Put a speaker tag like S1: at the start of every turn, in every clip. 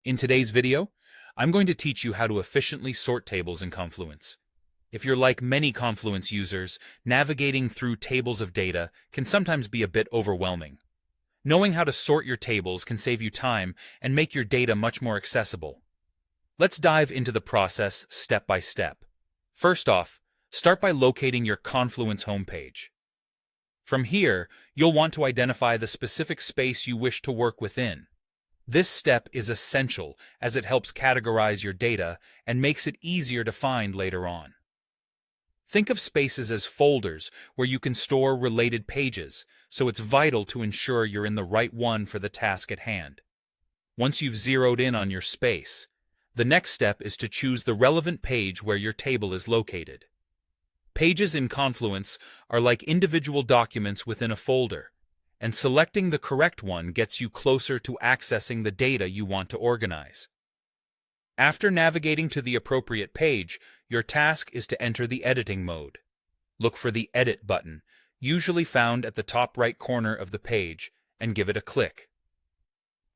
S1: In today's video, I'm going to teach you how to efficiently sort tables in Confluence. If you're like many Confluence users, navigating through tables of data can sometimes be a bit overwhelming. Knowing how to sort your tables can save you time and make your data much more accessible. Let's dive into the process step by step. First off, start by locating your Confluence homepage. From here, you'll want to identify the specific space you wish to work within. This step is essential as it helps categorize your data and makes it easier to find later on. Think of spaces as folders where you can store related pages, so it's vital to ensure you're in the right one for the task at hand. Once you've zeroed in on your space, the next step is to choose the relevant page where your table is located. Pages in Confluence are like individual documents within a folder, and selecting the correct one gets you closer to accessing the data you want to organize. After navigating to the appropriate page, your task is to enter the editing mode. Look for the Edit button, usually found at the top right corner of the page, and give it a click.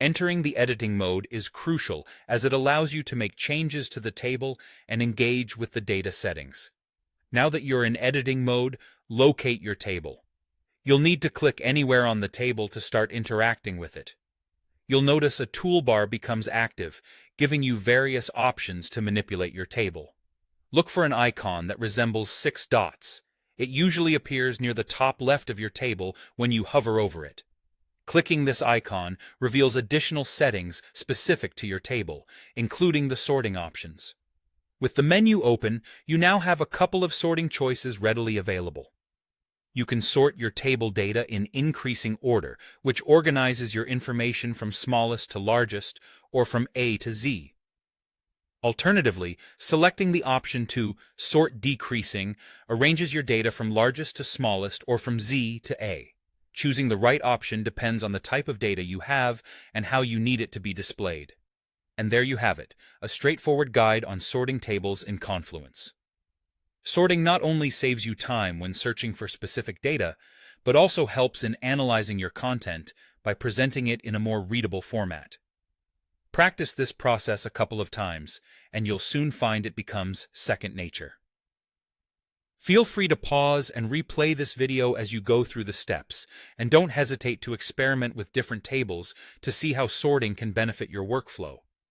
S1: Entering the editing mode is crucial as it allows you to make changes to the table and engage with the data settings. Now that you're in editing mode, locate your table. You'll need to click anywhere on the table to start interacting with it. You'll notice a toolbar becomes active, giving you various options to manipulate your table. Look for an icon that resembles 6 dots. It usually appears near the top left of your table when you hover over it. Clicking this icon reveals additional settings specific to your table, including the sorting options. With the menu open, you now have a couple of sorting choices readily available. You can sort your table data in increasing order, which organizes your information from smallest to largest, or from A to Z. Alternatively, selecting the option to Sort Decreasing arranges your data from largest to smallest or from Z to A. Choosing the right option depends on the type of data you have and how you need it to be displayed. And there you have it, a straightforward guide on sorting tables in Confluence. Sorting not only saves you time when searching for specific data, but also helps in analyzing your content by presenting it in a more readable format. Practice this process a couple of times, and you'll soon find it becomes second nature. Feel free to pause and replay this video as you go through the steps, and don't hesitate to experiment with different tables to see how sorting can benefit your workflow.